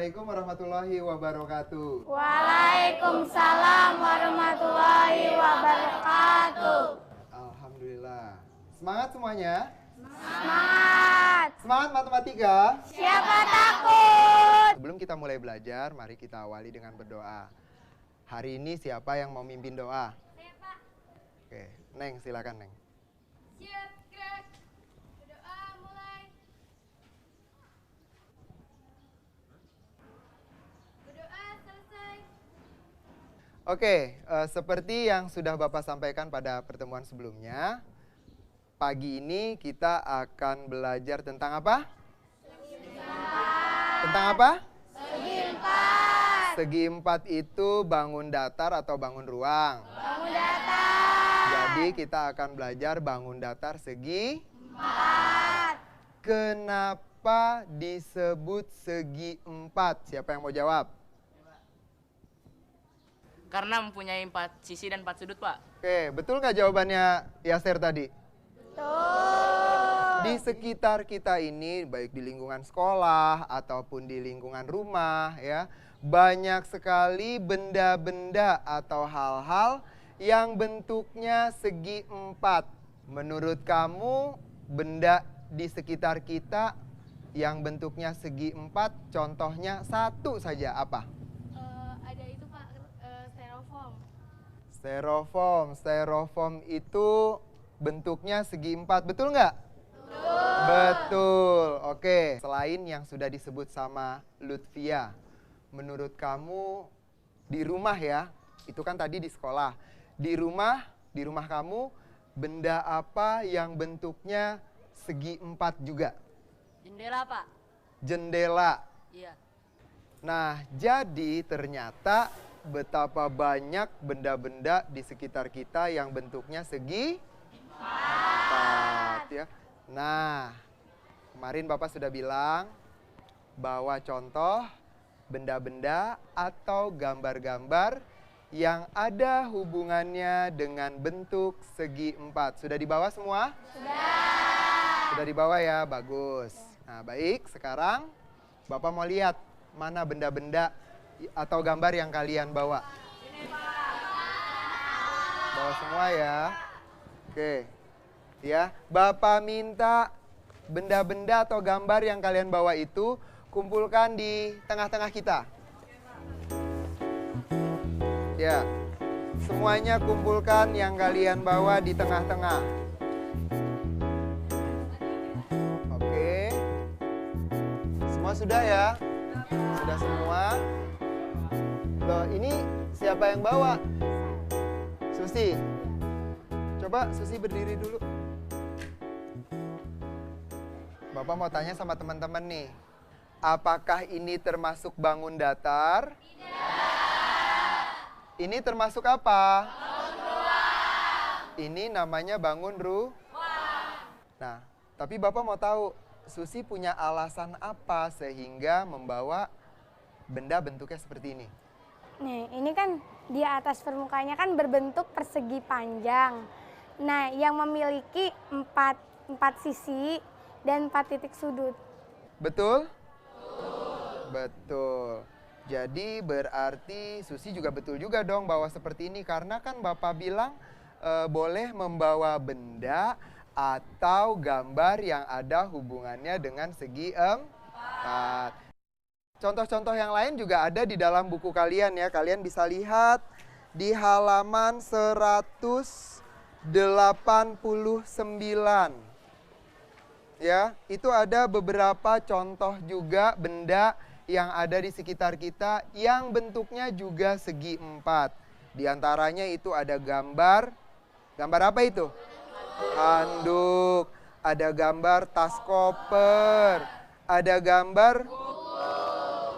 Assalamualaikum warahmatullahi wabarakatuh. Waalaikumsalam warahmatullahi wabarakatuh. Alhamdulillah. Semangat semuanya? Semangat. Semangat matematika? Siapa takut? Sebelum kita mulai belajar, mari kita awali dengan berdoa. Hari ini siapa yang mau mimpin doa? Saya, Pak. Oke, Neng, silakan Neng. Siap, gerak. Berdoa mulai. Berdoa selesai. Oke, seperti yang sudah Bapak sampaikan pada pertemuan sebelumnya, pagi ini kita akan belajar tentang apa? Tentang apa? Segi empat. Segi empat itu bangun datar atau bangun ruang. Bangun datar. Jadi kita akan belajar bangun datar segi Empat. Kenapa disebut segi empat? Siapa yang mau jawab? Karena mempunyai 4 sisi dan 4 sudut, Pak. Oke, betul nggak jawabannya Yaser tadi? Tuh. Di sekitar kita ini, baik di lingkungan sekolah ataupun di lingkungan rumah, ya, banyak sekali benda-benda atau hal-hal yang bentuknya segi empat. Menurut kamu, benda di sekitar kita yang bentuknya segi empat, contohnya satu saja, apa? Ada itu, Pak, styrofoam. Styrofoam itu bentuknya segi empat, betul nggak? Betul. Oke, selain yang sudah disebut sama Lutfia, menurut kamu di rumah ya, itu kan tadi di sekolah. Di rumah kamu, benda apa yang bentuknya segi empat juga? Jendela, Pak. Jendela. Iya. Nah, jadi ternyata betapa banyak benda-benda di sekitar kita yang bentuknya segi empat ya. Nah, kemarin Bapak sudah bilang bahwa contoh benda-benda atau gambar-gambar yang ada hubungannya dengan bentuk segi empat. Sudah dibawa semua? Sudah dibawa ya, bagus. Nah, baik, sekarang Bapak mau lihat mana benda-benda atau gambar yang kalian bawa. Bawa semua ya. Oke. Ya, Bapak minta benda-benda atau gambar yang kalian bawa itu kumpulkan di tengah-tengah kita. Ya. Semuanya kumpulkan yang kalian bawa di tengah-tengah. Oke. Semua sudah ya? Sudah semua? Loh, ini siapa yang bawa? Susi. Coba Susi berdiri dulu. Bapak mau tanya sama teman-teman nih. Apakah ini termasuk bangun datar? Tidak. Ini termasuk apa? Bangun ruang. Ini namanya bangun ruang. Nah, tapi Bapak mau tahu, Susi punya alasan apa sehingga membawa benda bentuknya seperti ini? Nih, ini kan di atas permukaannya kan berbentuk persegi panjang. Nah, yang memiliki empat sisi dan 4 titik sudut. Betul? Betul. Jadi berarti Susi juga betul juga dong bawa seperti ini. Karena kan Bapak bilang boleh membawa benda atau gambar yang ada hubungannya dengan segi empat. Contoh-contoh yang lain juga ada di dalam buku kalian ya. Kalian bisa lihat di halaman 189. Ya, itu ada beberapa contoh juga benda yang ada di sekitar kita yang bentuknya juga segi empat. Di antaranya itu ada gambar. Gambar apa itu? Handuk. Ada gambar tas koper. Ada gambar.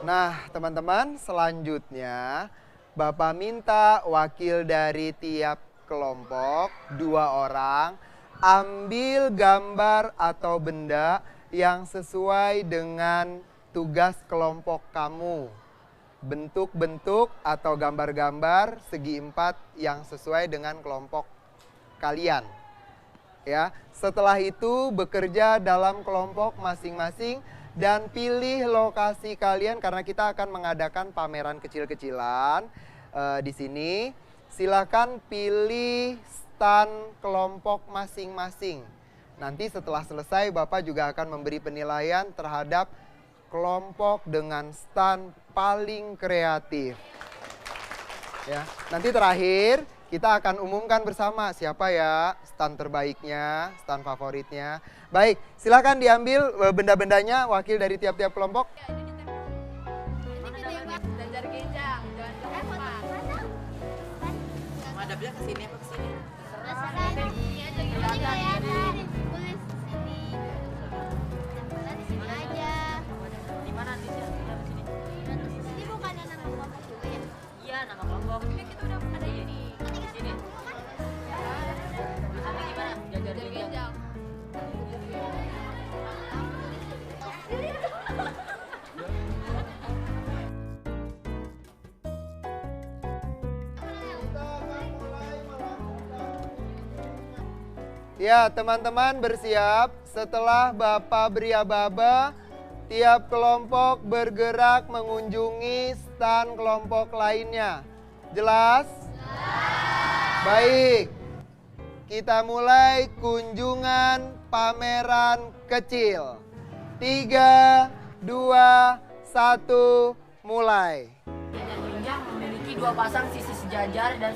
Nah, teman-teman, selanjutnya Bapak minta wakil dari tiap kelompok 2 orang ambil gambar atau benda yang sesuai dengan tugas kelompok kamu. Bentuk-bentuk atau gambar-gambar segi empat yang sesuai dengan kelompok kalian. Ya, setelah itu bekerja dalam kelompok masing-masing dan pilih lokasi kalian karena kita akan mengadakan pameran kecil-kecilan di sini. Silakan pilih stand kelompok masing-masing. Nanti setelah selesai Bapak juga akan memberi penilaian terhadap kelompok dengan stand paling kreatif. Ya, nanti terakhir kita akan umumkan bersama siapa ya stand terbaiknya, stand favoritnya. Baik, silakan diambil benda-bendanya wakil dari tiap-tiap kelompok. Jajar genjang, jangan lupa. Madapnya ke sini apa ke sini? Ini aja gitu aja. Boleh sini. Di sini aja. Di mana di sini? Di sini. Ini bukannya nama kelompok juga ya? Iya, nama kelompok. Ini kita udah ada ini. Di sini. Tulisannya gimana? Jajar genjang. Ya, teman-teman bersiap. Setelah Bapak beri aba-aba, tiap kelompok bergerak mengunjungi stand kelompok lainnya. Jelas? Baik. Kita mulai kunjungan pameran kecil. 3, 2, 1, mulai. Jajar genjang memiliki dua pasang sisi sejajar dan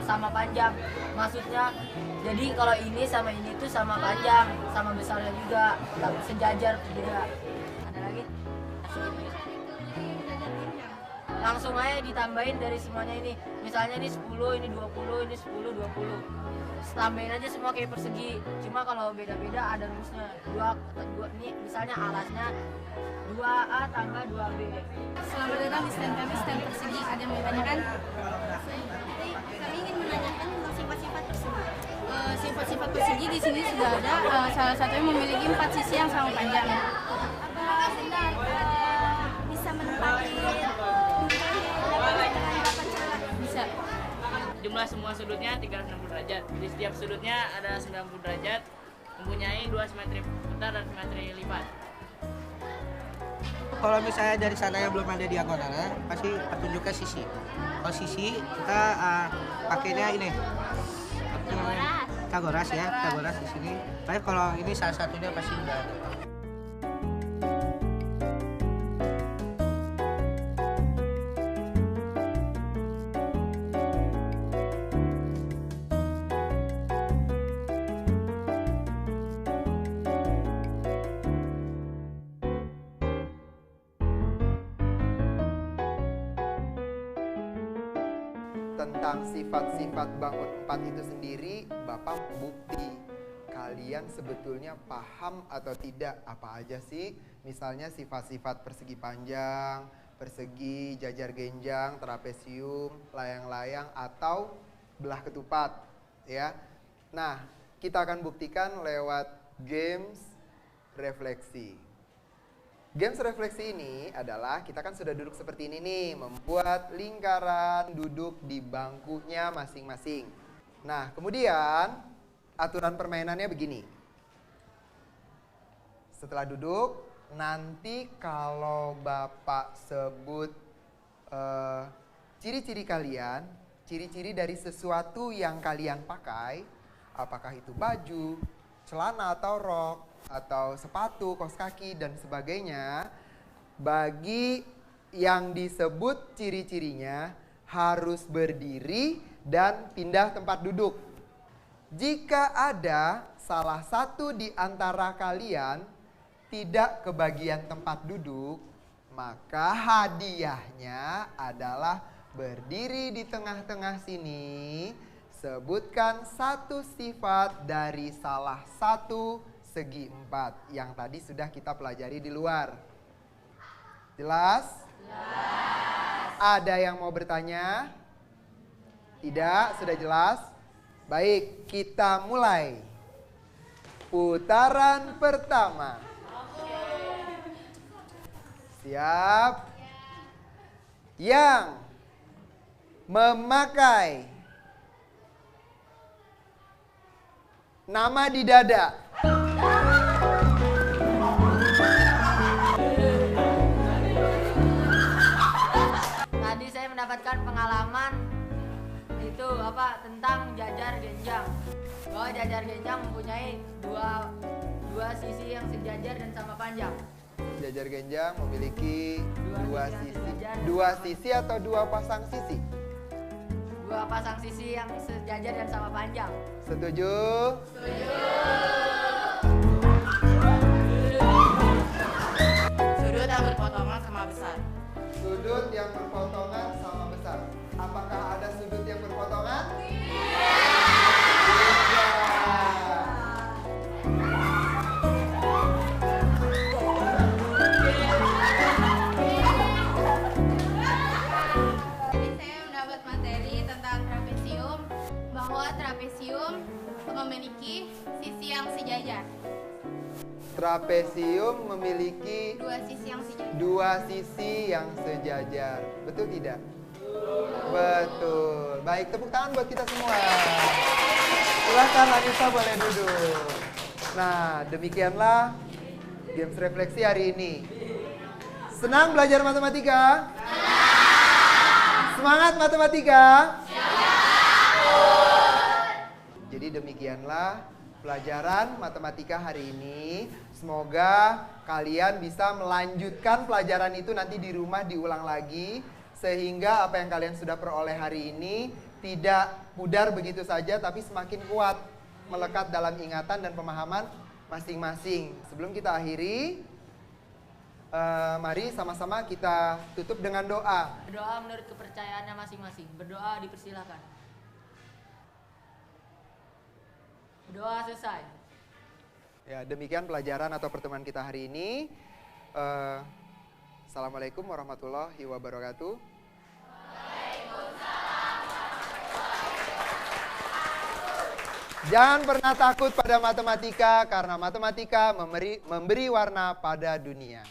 sama panjang. Maksudnya, jadi kalau ini sama ini tuh sama panjang, sama besarnya juga, tapi sejajar juga. Ada lagi? Langsung aja ditambahin dari semuanya ini. Misalnya ini 10, ini 20, ini 10, 20. Tambahin aja semua kayak persegi. Cuma kalau beda-beda ada rumusnya. Dua ini misalnya alasnya 2A tambah 2B. Selamat datang di stand kami, stand persegi. Ada yang mau ditanyakan? Kami ingin menanyakan tentang sifat-sifat persegi. Sifat-sifat persegi di sini sudah ada. Salah satunya memiliki 4 sisi yang sama panjang. Apakah benar bisa menempati bisa? Jumlah semua sudutnya 360 derajat. Di setiap sudutnya ada 90 derajat, mempunyai 2 simetri putar dan simetri lipat. Kalau misalnya dari sananya belum ada diagonalnya, pasti petunjuknya sisi. Kalau sisi kita pakainya ini. Apa namanya? Kagoras ya, kagoras di sini. Tapi kalau ini salah satunya pasti udah ada. Tentang sifat-sifat bangun 4 itu sendiri, Bapak bukti kalian sebetulnya paham atau tidak apa aja sih. Misalnya sifat-sifat persegi panjang, persegi, jajar genjang, trapesium, layang-layang, atau belah ketupat. Ya. Nah, kita akan buktikan lewat games refleksi. Games refleksi ini adalah kita kan sudah duduk seperti ini nih, membuat lingkaran duduk di bangkunya masing-masing. Nah, kemudian aturan permainannya begini. Setelah duduk, nanti kalau Bapak sebut ciri-ciri kalian, ciri-ciri dari sesuatu yang kalian pakai, apakah itu baju, celana atau rok, atau sepatu, kaos kaki, dan sebagainya, bagi yang disebut ciri-cirinya harus berdiri dan pindah tempat duduk. Jika ada salah satu di antara kalian tidak kebagian tempat duduk, maka hadiahnya adalah berdiri di tengah-tengah sini, sebutkan satu sifat dari salah satu segi 4 yang tadi sudah kita pelajari di luar. Jelas? Jelas. Ada yang mau bertanya? Tidak? Sudah jelas? Baik, kita mulai. Putaran pertama. Siap? Yang memakai nama di dada. tentang jajar genjang. Bahwa jajar genjang mempunyai dua sisi yang sejajar dan sama panjang. Jajar genjang memiliki Dua dua sisi yang sisi. sejajar. Dua sisi atau dua pasang sisi? Dua pasang sisi yang sejajar dan sama panjang. Setuju? Sudut yang berpotongan sama besar. Sudut yang berpotongan sama besar. Apakah ada sudut yang berpotongan? Tidak. Jadi saya mendapat materi tentang trapesium, bahwa trapesium memiliki sisi yang sejajar. Trapesium memiliki Dua sisi yang sejajar. dua sisi yang sejajar. Betul tidak? Betul. Baik, tepuk tangan buat kita semua. Silakan Anissa boleh duduk. Nah, demikianlah games refleksi hari ini. Senang belajar matematika? Semangat matematika? Jadi demikianlah pelajaran matematika hari ini. Semoga kalian bisa melanjutkan pelajaran itu nanti di rumah diulang lagi. Sehingga apa yang kalian sudah peroleh hari ini tidak pudar begitu saja, tapi semakin kuat melekat dalam ingatan dan pemahaman masing-masing. Sebelum kita akhiri, mari sama-sama kita tutup dengan doa. Berdoa menurut kepercayaannya masing-masing. Berdoa dipersilakan. Doa selesai. Ya, demikian pelajaran atau pertemuan kita hari ini. Assalamualaikum warahmatullahi wabarakatuh. Jangan pernah takut pada matematika karena matematika memberi warna pada dunia.